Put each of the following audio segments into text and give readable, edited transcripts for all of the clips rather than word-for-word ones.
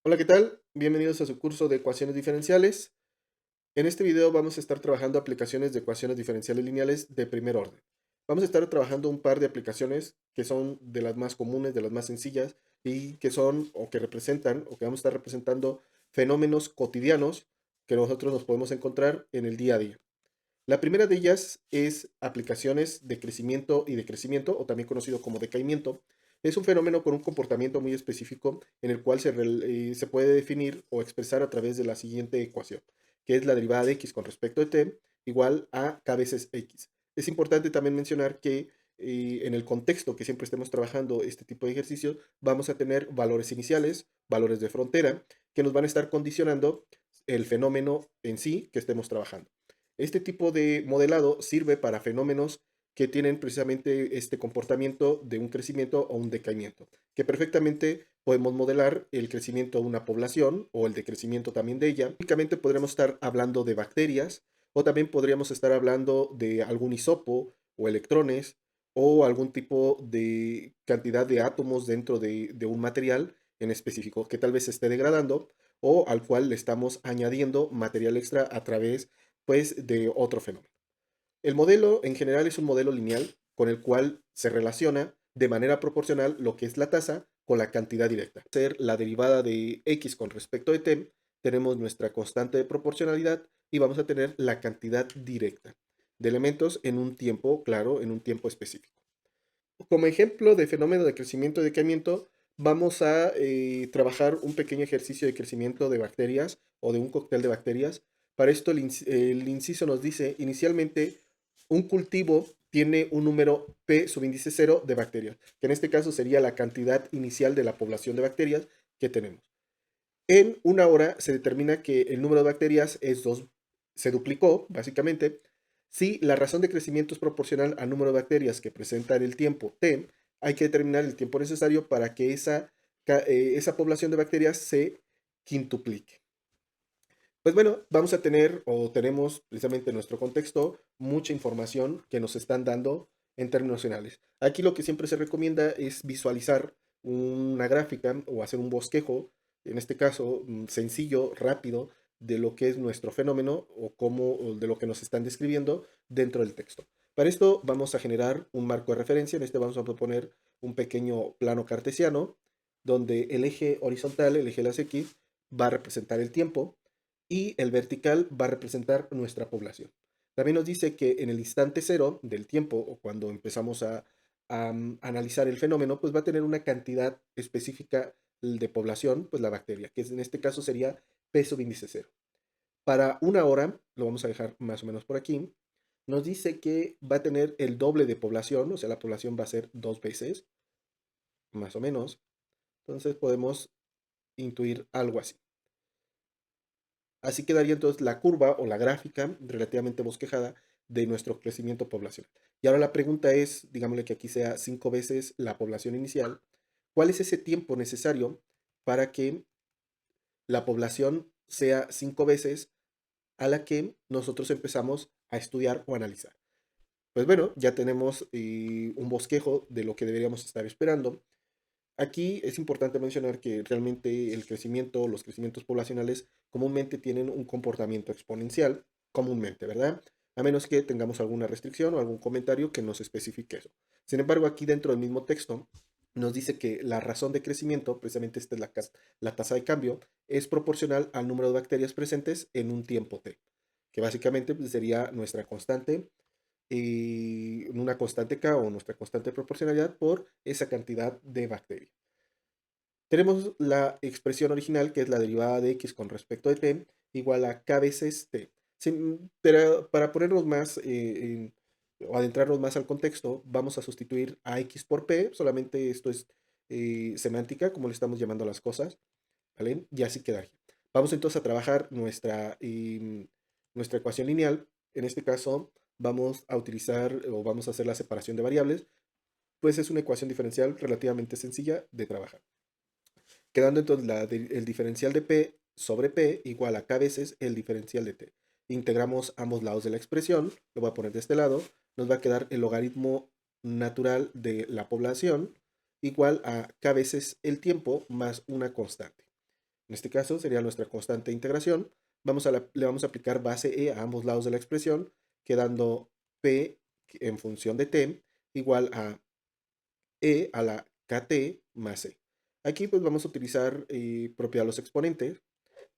Hola, ¿qué tal? Bienvenidos a su curso de ecuaciones diferenciales. En este video vamos a estar trabajando aplicaciones de ecuaciones diferenciales lineales de primer orden. Vamos a estar trabajando un par de aplicaciones que son de las más comunes, de las más sencillas y que son o que representan o que vamos a estar representando fenómenos cotidianos que nosotros nos podemos encontrar en el día a día. La primera de ellas es aplicaciones de crecimiento y decrecimiento, o también conocido como decaimiento. Es un fenómeno con un comportamiento muy específico en el cual se puede definir o expresar a través de la siguiente ecuación, que es la derivada de x con respecto de t igual a k veces x. Es importante también mencionar que en el contexto que siempre estemos trabajando este tipo de ejercicios, vamos a tener valores iniciales, valores de frontera, que nos van a estar condicionando el fenómeno en sí que estemos trabajando. Este tipo de modelado sirve para fenómenos que tienen precisamente este comportamiento de un crecimiento o un decaimiento, que perfectamente podemos modelar el crecimiento de una población o el decrecimiento también de ella. Únicamente podremos estar hablando de bacterias o también podríamos estar hablando de algún isopo o electrones o algún tipo de cantidad de átomos dentro de un material en específico que tal vez se esté degradando o al cual le estamos añadiendo material extra a través pues de otro fenómeno. El modelo en general es un modelo lineal con el cual se relaciona de manera proporcional lo que es la tasa con la cantidad directa. Ser la derivada de x con respecto de t, tenemos nuestra constante de proporcionalidad y vamos a tener la cantidad directa de elementos en un tiempo, claro, en un tiempo específico. Como ejemplo de fenómeno de crecimiento y decaimiento, vamos a trabajar un pequeño ejercicio de crecimiento de bacterias o de un cóctel de bacterias. Para esto el inciso nos dice, inicialmente, un cultivo tiene un número P subíndice 0 de bacterias, que en este caso sería la cantidad inicial de la población de bacterias que tenemos. En una hora se determina que el número de bacterias es 2, se duplicó, básicamente. Si la razón de crecimiento es proporcional al número de bacterias que presenta en el tiempo t, hay que determinar el tiempo necesario para que esa población de bacterias se quintuplique. Pues bueno, vamos a tener o tenemos precisamente en nuestro contexto mucha información que nos están dando en términos generales. Aquí lo que siempre se recomienda es visualizar una gráfica o hacer un bosquejo, en este caso sencillo, rápido, de lo que es nuestro fenómeno o de lo que nos están describiendo dentro del texto. Para esto vamos a generar un marco de referencia. En este vamos a proponer un pequeño plano cartesiano donde el eje horizontal, el eje de las X, va a representar el tiempo y el vertical va a representar nuestra población. También nos dice que en el instante cero del tiempo o cuando empezamos a analizar el fenómeno, pues va a tener una cantidad específica de población, pues la bacteria, que en este caso sería peso índice cero. Para una hora, lo vamos a dejar más o menos por aquí, nos dice que va a tener el doble de población, o sea, la población va a ser 2 veces, más o menos. Entonces podemos intuir algo así. Así quedaría entonces la curva o la gráfica relativamente bosquejada de nuestro crecimiento poblacional. Y ahora la pregunta es, digámosle que aquí sea 5 veces la población inicial, ¿cuál es ese tiempo necesario para que la población sea 5 veces a la que nosotros empezamos a estudiar o analizar? Pues bueno, ya tenemos un bosquejo de lo que deberíamos estar esperando. Aquí es importante mencionar que realmente el crecimiento, los crecimientos poblacionales comúnmente tienen un comportamiento exponencial, comúnmente, ¿verdad? A menos que tengamos alguna restricción o algún comentario que nos especifique eso. Sin embargo, aquí dentro del mismo texto nos dice que la razón de crecimiento, precisamente esta es la tasa de cambio, es proporcional al número de bacterias presentes en un tiempo t, que básicamente pues, sería nuestra constante y una constante K o nuestra constante de proporcionalidad por esa cantidad de bacterias. Tenemos la expresión original que es la derivada de x con respecto de t igual a k veces t. Pero para ponernos más o adentrarnos más al contexto, vamos a sustituir a x por p, solamente esto es semántica, como le estamos llamando a las cosas, ¿vale? Y así quedaría. Vamos entonces a trabajar nuestra ecuación lineal. En este caso, vamos a utilizar o vamos a hacer la separación de variables, pues es una ecuación diferencial relativamente sencilla de trabajar. Quedando entonces el diferencial de P sobre P igual a K veces el diferencial de T. Integramos ambos lados de la expresión, lo voy a poner de este lado, nos va a quedar el logaritmo natural de la población igual a K veces el tiempo más una constante. En este caso sería nuestra constante de integración. Le vamos a aplicar base E a ambos lados de la expresión, quedando P en función de t igual a E a la kt más E. Aquí pues vamos a utilizar propiedad de los exponentes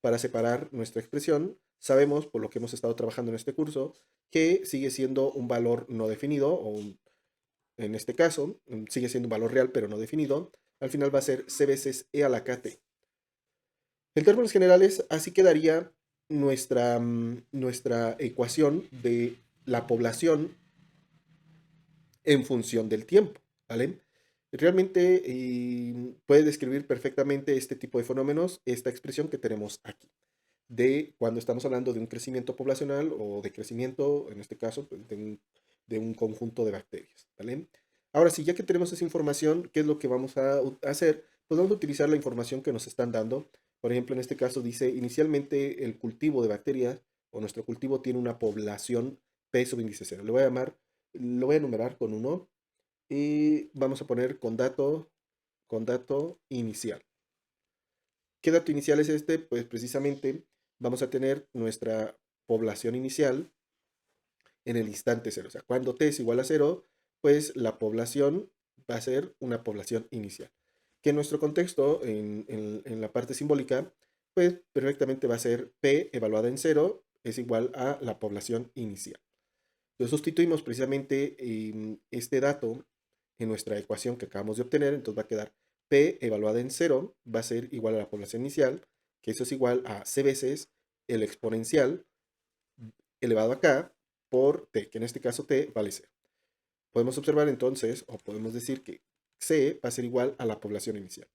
para separar nuestra expresión. Sabemos, por lo que hemos estado trabajando en este curso, que sigue siendo un valor no definido, en este caso, sigue siendo un valor real pero no definido. Al final va a ser c veces e a la kt. En términos generales, así quedaría nuestra ecuación de la población en función del tiempo, ¿vale? Realmente puede describir perfectamente este tipo de fenómenos, esta expresión que tenemos aquí, de cuando estamos hablando de un crecimiento poblacional o de crecimiento, en este caso, pues, de un conjunto de bacterias, ¿vale? Ahora sí, ya que tenemos esa información, ¿qué es lo que vamos a hacer? Pues vamos a utilizar la información que nos están dando. Por ejemplo, en este caso dice, inicialmente el cultivo de bacterias o nuestro cultivo tiene una población P subíndice 0. Lo voy a enumerar con 1 y vamos a poner con dato inicial. ¿Qué dato inicial es este? Pues precisamente vamos a tener nuestra población inicial en el instante 0. O sea, cuando t es igual a 0, pues la población va a ser una población inicial. Que en nuestro contexto, en la parte simbólica, pues perfectamente va a ser p evaluada en 0 es igual a la población inicial. Lo sustituimos precisamente este dato en nuestra ecuación que acabamos de obtener, entonces va a quedar P evaluada en 0 va a ser igual a la población inicial, que eso es igual a C veces el exponencial elevado a K por T, que en este caso T vale 0. Podemos observar entonces, o podemos decir que C va a ser igual a la población inicial.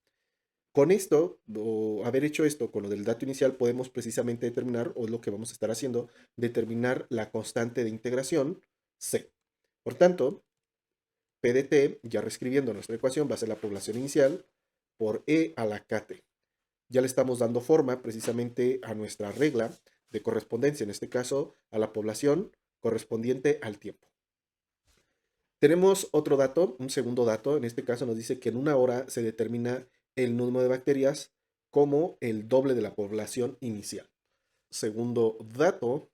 Con esto, o haber hecho esto con lo del dato inicial, podemos precisamente determinar, o es lo que vamos a estar haciendo, determinar la constante de integración C. Por tanto, P de t, ya reescribiendo nuestra ecuación, va a ser la población inicial por E a la kt. Ya le estamos dando forma precisamente a nuestra regla de correspondencia, en este caso a la población correspondiente al tiempo. Tenemos otro dato, un segundo dato, en este caso nos dice que en una hora se determina el número de bacterias como el doble de la población inicial. Segundo dato,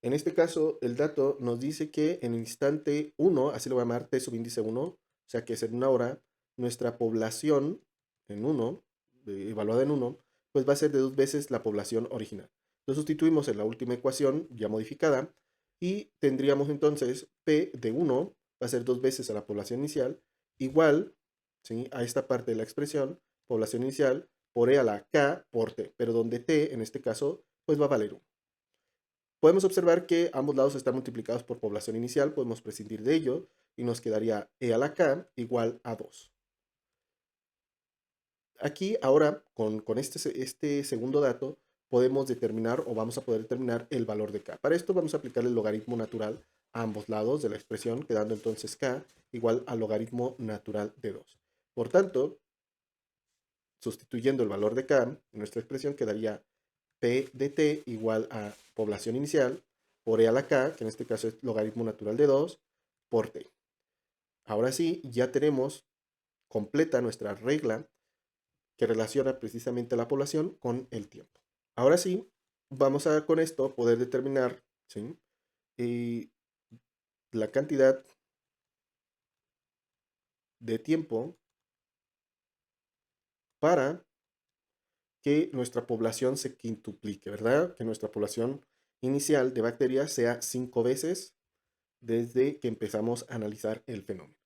en este caso el dato nos dice que en el instante 1, así lo voy a llamar t subíndice 1, o sea que es en una hora, nuestra población en 1, evaluada en 1, pues va a ser de 2 veces la población original. Lo sustituimos en la última ecuación ya modificada y tendríamos entonces P de 1 va a ser 2 veces a la población inicial, igual, ¿sí?, a esta parte de la expresión, población inicial, por E a la K por T, pero donde T en este caso pues va a valer 1. Podemos observar que ambos lados están multiplicados por población inicial, podemos prescindir de ello y nos quedaría E a la K igual a 2. Aquí ahora, con este segundo dato, podemos determinar o vamos a poder determinar el valor de K. Para esto vamos a aplicar el logaritmo natural a ambos lados de la expresión, quedando entonces K igual al logaritmo natural de 2. Por tanto, sustituyendo el valor de K, en nuestra expresión quedaría P de t igual a población inicial por E a la K, que en este caso es logaritmo natural de 2, por T. Ahora sí, ya tenemos completa nuestra regla que relaciona precisamente la población con el tiempo. Ahora sí, vamos a con esto poder determinar, ¿sí?, la cantidad de tiempo para que nuestra población se quintuplique, ¿verdad? Que nuestra población inicial de bacterias sea 5 veces desde que empezamos a analizar el fenómeno.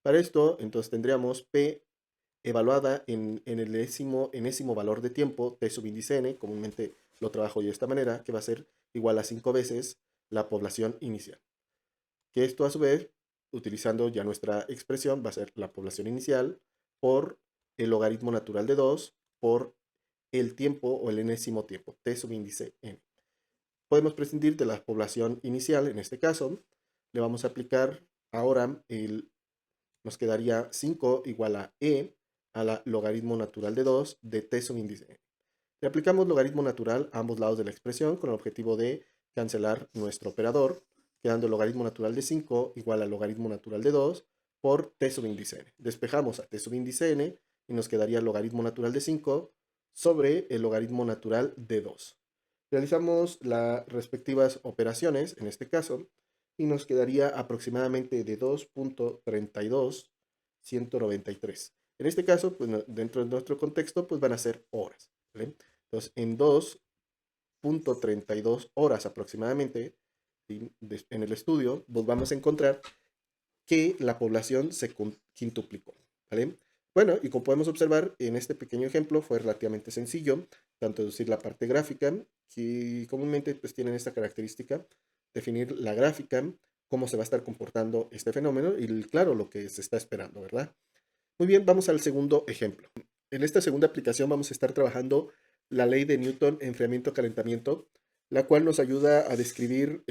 Para esto, entonces tendríamos P evaluada en el enésimo valor de tiempo, T subíndice n, comúnmente lo trabajo yo de esta manera, que va a ser igual a 5 veces la población inicial. Que esto a su vez, utilizando ya nuestra expresión, va a ser la población inicial por el logaritmo natural de 2 por el tiempo o el enésimo tiempo, T subíndice n. Podemos prescindir de la población inicial, en este caso, le vamos a aplicar ahora nos quedaría 5 igual a E a la logaritmo natural de 2 de T subíndice n. Le aplicamos logaritmo natural a ambos lados de la expresión con el objetivo de cancelar nuestro operador, quedando el logaritmo natural de 5 igual al logaritmo natural de 2 por T subíndice n. Despejamos a T subíndice n y nos quedaría el logaritmo natural de 5 sobre el logaritmo natural de 2. Realizamos las respectivas operaciones, en este caso, y nos quedaría aproximadamente de 2.32193. En este caso, pues dentro de nuestro contexto, pues van a ser horas, ¿vale? Entonces, en 2.32 horas aproximadamente, ¿sí? En el estudio, pues vamos a encontrar que la población se quintuplicó, ¿vale? Bueno, y como podemos observar, en este pequeño ejemplo fue relativamente sencillo, tanto deducir la parte gráfica, que comúnmente pues tienen esta característica, definir la gráfica, cómo se va a estar comportando este fenómeno y claro, lo que se está esperando, ¿verdad? Muy bien, vamos al segundo ejemplo. En esta segunda aplicación vamos a estar trabajando la ley de Newton, enfriamiento-calentamiento, la cual nos ayuda a describir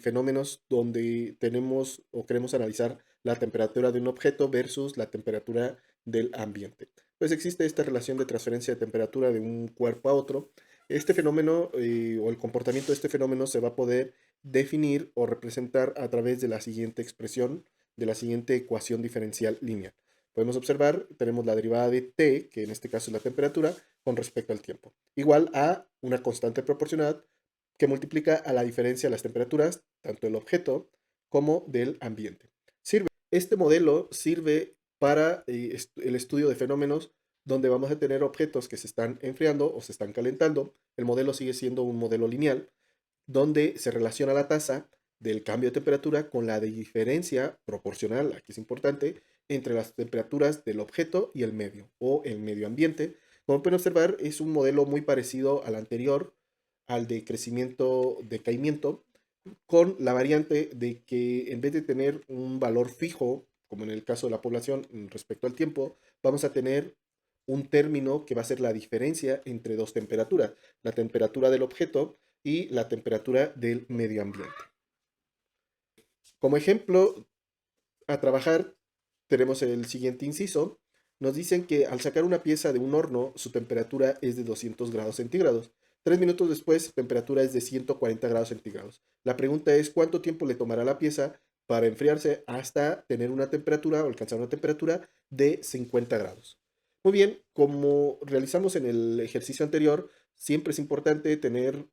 fenómenos donde tenemos o queremos analizar la temperatura de un objeto versus la temperatura del ambiente. Pues existe esta relación de transferencia de temperatura de un cuerpo a otro. Este fenómeno o el comportamiento de este fenómeno se va a poder definir o representar a través de la siguiente expresión, de la siguiente ecuación diferencial lineal. Podemos observar, tenemos la derivada de t, que en este caso es la temperatura, con respecto al tiempo, igual a una constante proporcional que multiplica a la diferencia de las temperaturas, tanto del objeto como del ambiente. Este modelo sirve para el estudio de fenómenos donde vamos a tener objetos que se están enfriando o se están calentando. El modelo sigue siendo un modelo lineal, donde se relaciona la tasa del cambio de temperatura con la diferencia proporcional, aquí es importante, entre las temperaturas del objeto y el medio o el medio ambiente. Como pueden observar, es un modelo muy parecido al anterior, al de crecimiento-decaimiento, con la variante de que en vez de tener un valor fijo, como en el caso de la población respecto al tiempo, vamos a tener un término que va a ser la diferencia entre dos temperaturas, la temperatura del objeto y la temperatura del medio ambiente. Como ejemplo a trabajar tenemos el siguiente inciso. Nos dicen que al sacar una pieza de un horno, su temperatura es de 200 grados centígrados. 3 minutos después, su temperatura es de 140 grados centígrados. La pregunta es, ¿cuánto tiempo le tomará la pieza para enfriarse hasta tener una temperatura o alcanzar una temperatura de 50 grados? Muy bien, como realizamos en el ejercicio anterior, siempre es importante tener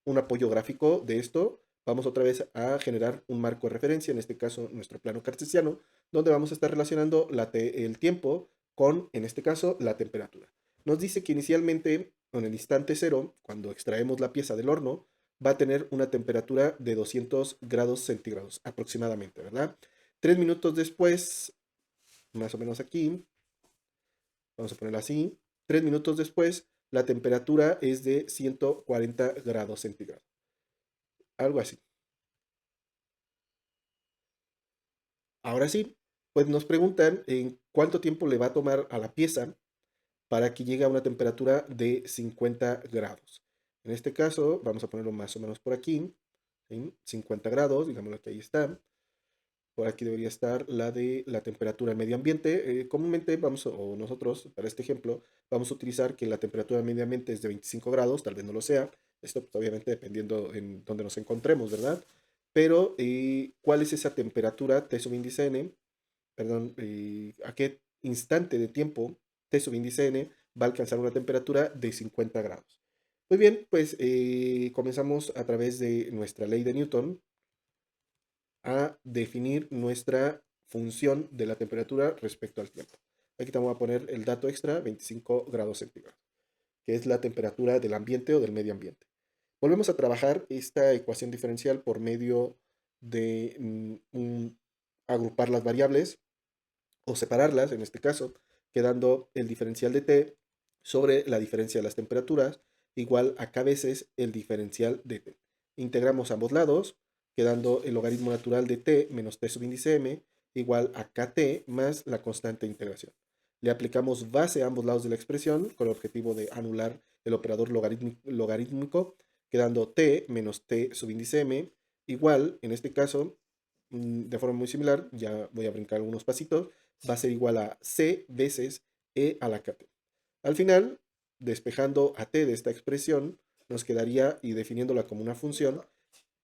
un apoyo gráfico de esto. Vamos otra vez a generar un marco de referencia, en este caso nuestro plano cartesiano, donde vamos a estar relacionando el tiempo con, en este caso, la temperatura. Nos dice que inicialmente, en el instante cero, cuando extraemos la pieza del horno, va a tener una temperatura de 200 grados centígrados aproximadamente, ¿verdad? 3 minutos después, más o menos aquí, vamos a ponerlo así, 3 minutos después, la temperatura es de 140 grados centígrados. Algo así. Ahora sí, pues nos preguntan en cuánto tiempo le va a tomar a la pieza para que llegue a una temperatura de 50 grados. En este caso, vamos a ponerlo más o menos por aquí, ¿sí? 50 grados, digámoslo que ahí está. Por aquí debería estar la de la temperatura del medio ambiente. Comúnmente vamos, o nosotros, para este ejemplo, vamos a utilizar que la temperatura del medio ambiente es de 25 grados, tal vez no lo sea. Esto pues, obviamente dependiendo en donde nos encontremos, ¿verdad? Pero, ¿cuál es esa temperatura T sub índice n? Perdón, a qué instante de tiempo T sub índice n va a alcanzar una temperatura de 50 grados. Muy bien, pues comenzamos a través de nuestra ley de Newton a definir nuestra función de la temperatura respecto al tiempo. Aquí te voy a poner el dato extra, 25 grados centígrados, que es la temperatura del ambiente o del medio ambiente. Volvemos a trabajar esta ecuación diferencial por medio de agrupar las variables o separarlas, en este caso, quedando el diferencial de T sobre la diferencia de las temperaturas, igual a K veces el diferencial de T. Integramos ambos lados, quedando el logaritmo natural de T menos T sub índice M igual a KT más la constante de integración. Le aplicamos base a ambos lados de la expresión con el objetivo de anular el operador logarítmico, quedando T menos T sub índice M igual, en este caso, de forma muy similar, ya voy a brincar algunos pasitos, va a ser igual a C veces E a la KT. Al final, despejando a T de esta expresión, nos quedaría, y definiéndola como una función,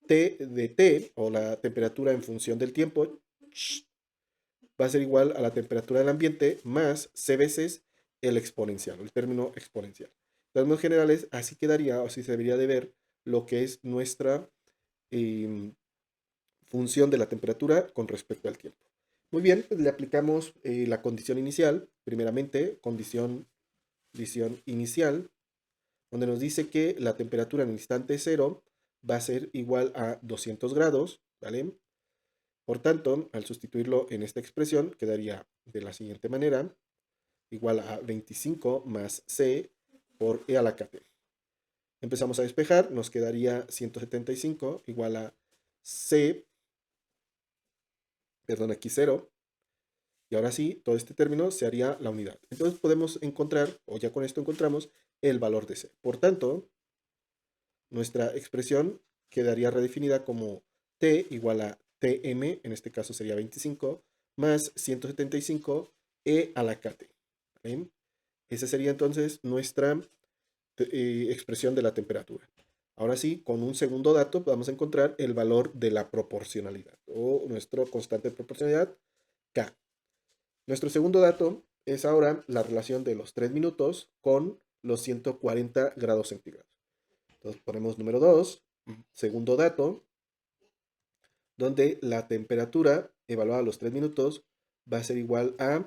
T de T, o la temperatura en función del tiempo, va a ser igual a la temperatura del ambiente más C veces el exponencial, el término exponencial. términos generales, así quedaría, o así se debería de ver lo que es nuestra em, función de la temperatura con respecto al tiempo. Muy bien, pues le aplicamos la condición inicial, primeramente, condición inicial, donde nos dice que la temperatura en el instante cero va a ser igual a 200 grados, ¿vale? Por tanto, al sustituirlo en esta expresión, quedaría de la siguiente manera, igual a 25 más C por E a la KT. Empezamos a despejar, nos quedaría 175 igual a C, perdón, aquí 0, y ahora sí, todo este término se haría la unidad. Entonces podemos encontrar, o ya con esto encontramos, el valor de C. Por tanto, nuestra expresión quedaría redefinida como T igual a Tm, en este caso sería 25, más 175 E a la KT. ¿Vale? Esa sería entonces nuestra expresión de la temperatura. Ahora sí, con un segundo dato vamos a encontrar el valor de la proporcionalidad o nuestro constante de proporcionalidad K. Nuestro segundo dato es ahora la relación de los 3 minutos con los 140 grados centígrados. Entonces ponemos número 2, segundo dato, donde la temperatura evaluada a los 3 minutos va a ser igual a,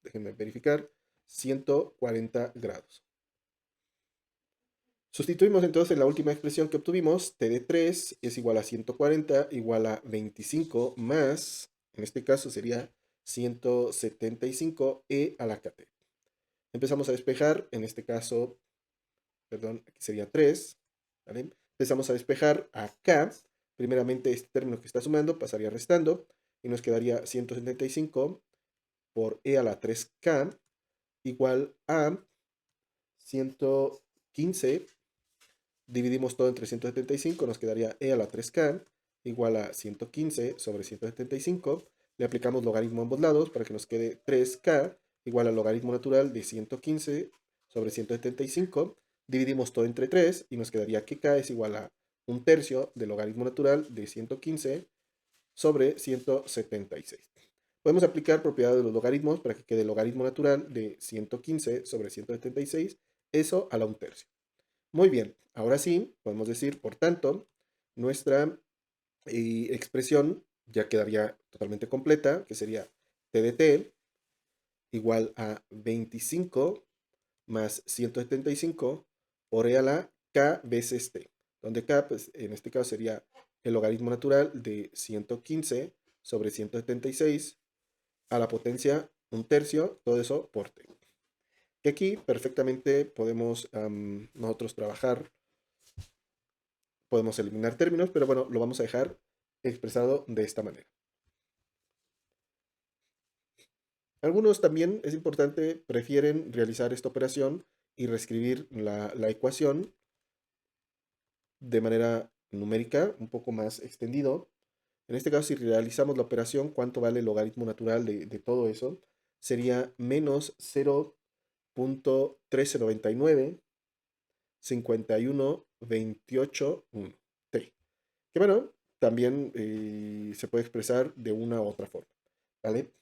déjenme verificar, 140 grados. Sustituimos entonces la última expresión que obtuvimos, T de 3 es igual a 140 igual a 25 más, en este caso sería 175 E a la KT. Empezamos a despejar, en este caso, perdón, aquí sería 3, ¿vale? Empezamos a despejar acá, primeramente este término que está sumando pasaría restando y nos quedaría 175 por E a la 3K igual a 115. Dividimos todo entre 175, nos quedaría E a la 3K igual a 115 sobre 175. Le aplicamos logaritmo a ambos lados para que nos quede 3K igual al logaritmo natural de 115 sobre 175. Dividimos todo entre 3 y nos quedaría que K es igual a 1/3 del logaritmo natural de 115 sobre 176. Podemos aplicar propiedades de los logaritmos para que quede el logaritmo natural de 115 sobre 176, eso a la 1/3. Muy bien, ahora sí, podemos decir, por tanto, nuestra expresión ya quedaría totalmente completa, que sería T de T igual a 25 más 175 por E a la K veces T, donde K, pues, en este caso sería el logaritmo natural de 115 sobre 176 a la potencia 1/3, todo eso por T. Que aquí perfectamente podemos nosotros trabajar. Podemos eliminar términos, pero bueno, lo vamos a dejar expresado de esta manera. Algunos también, es importante, prefieren realizar esta operación y reescribir la ecuación de manera numérica, un poco más extendido. En este caso, si realizamos la operación, ¿cuánto vale el logaritmo natural de todo eso? Sería menos 0.1399 5128 T. Que bueno, también se puede expresar de una u otra forma, ¿vale?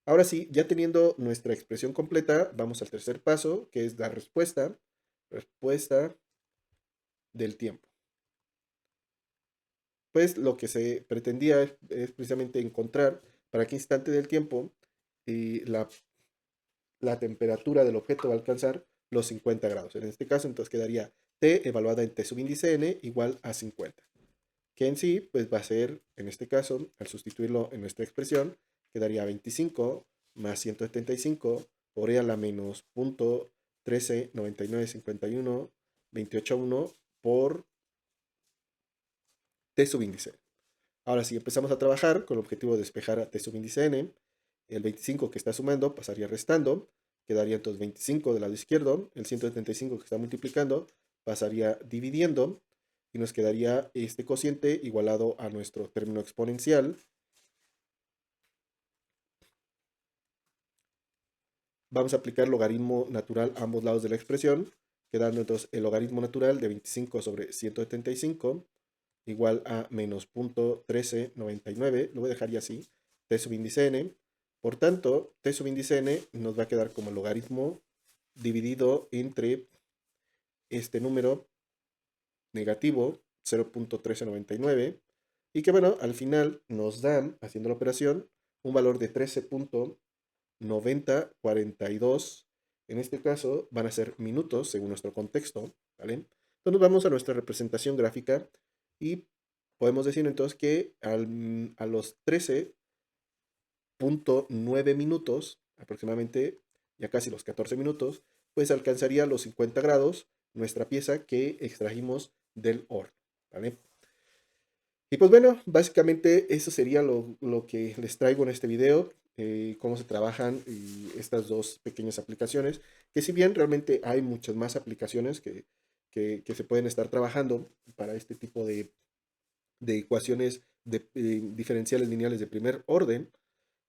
Ahora sí, ya teniendo nuestra expresión completa, vamos al tercer paso, que es la respuesta del tiempo. Pues lo que se pretendía es precisamente encontrar para qué instante del tiempo la, la temperatura del objeto va a alcanzar los 50 grados. En este caso, entonces quedaría T evaluada en T subíndice n igual a 50. Que en sí, pues va a ser, en este caso, al sustituirlo en nuestra expresión, quedaría 25 más 175 por E a la menos punto 13, 99, 51, 28, 1 por T subíndice. Ahora, si empezamos a trabajar con el objetivo de despejar a T subíndice n, el 25 que está sumando pasaría restando, quedaría entonces 25 del lado izquierdo, el 175 que está multiplicando pasaría dividiendo, y nos quedaría este cociente igualado a nuestro término exponencial. Vamos a aplicar logaritmo natural a ambos lados de la expresión, quedando entonces el logaritmo natural de 25 sobre 175 igual a menos 0.1399, lo voy a dejar ya así, t subíndice n. Por tanto, t subíndice n nos va a quedar como el logaritmo dividido entre este número negativo 0.1399 y que bueno, al final nos dan, haciendo la operación, un valor de 13.9042. En este caso van a ser minutos según nuestro contexto, ¿vale? Entonces vamos a nuestra representación gráfica y podemos decir entonces que a los 13.9 minutos, aproximadamente ya casi los 14 minutos, pues alcanzaría los 50 grados nuestra pieza que extrajimos del horno, ¿vale? Y pues bueno, básicamente eso sería lo que les traigo en este video, cómo se trabajan estas dos pequeñas aplicaciones, que si bien realmente hay muchas más aplicaciones que se pueden estar trabajando para este tipo de ecuaciones diferenciales lineales de primer orden,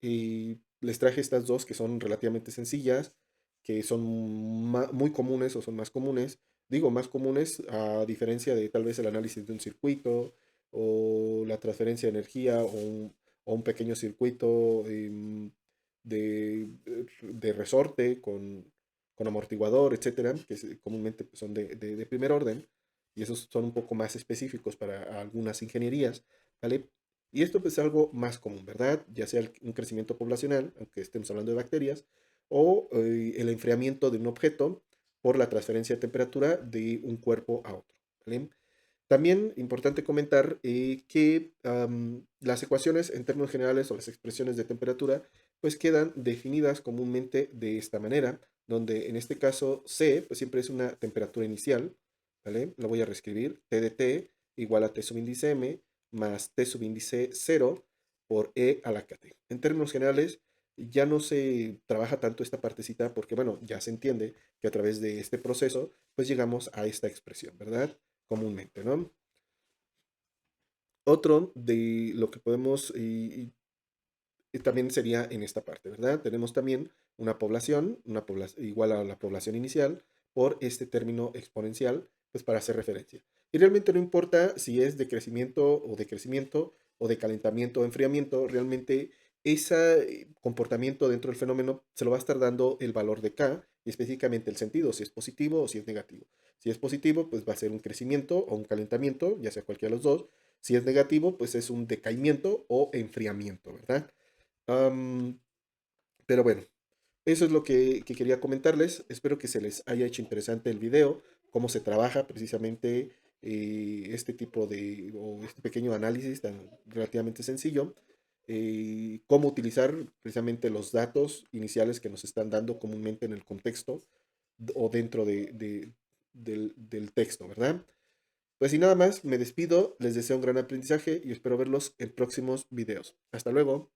y les traje estas dos que son relativamente sencillas, que son muy comunes o son más comunes. Digo más comunes a diferencia de tal vez el análisis de un circuito o la transferencia de energía o un pequeño circuito de resorte con amortiguador, etcétera, que comúnmente pues, son de primer orden y esos son un poco más específicos para algunas ingenierías, ¿vale? Y esto pues, es algo más común, ¿verdad? Ya sea un crecimiento poblacional, aunque estemos hablando de bacterias, o el enfriamiento de un objeto por la transferencia de temperatura de un cuerpo a otro, ¿vale? También importante comentar que las ecuaciones en términos generales o las expresiones de temperatura pues quedan definidas comúnmente de esta manera, donde en este caso C pues siempre es una temperatura inicial, ¿vale? Lo voy a reescribir, T de T igual a T subíndice M más T subíndice 0 por E a la KT. En términos generales ya no se trabaja tanto esta partecita porque bueno, ya se entiende que a través de este proceso pues llegamos a esta expresión, ¿verdad? Comúnmente, ¿no? Otro de lo que podemos, y también sería en esta parte, ¿verdad? Tenemos también una población igual a la población inicial por este término exponencial, pues para hacer referencia. Y realmente no importa si es de crecimiento o decrecimiento o de calentamiento o enfriamiento, realmente ese comportamiento dentro del fenómeno se lo va a estar dando el valor de K y específicamente el sentido, si es positivo o si es negativo. Si es positivo, pues va a ser un crecimiento o un calentamiento, ya sea cualquiera de los dos. Si es negativo, pues es un decaimiento o enfriamiento, ¿verdad? Am, pero bueno, eso es lo que quería comentarles. Espero que se les haya hecho interesante el video, cómo se trabaja precisamente este tipo o este pequeño análisis tan relativamente sencillo, cómo utilizar precisamente los datos iniciales que nos están dando comúnmente en el contexto o dentro del texto, ¿verdad? Pues sin nada más, me despido, les deseo un gran aprendizaje y espero verlos en próximos videos. Hasta luego.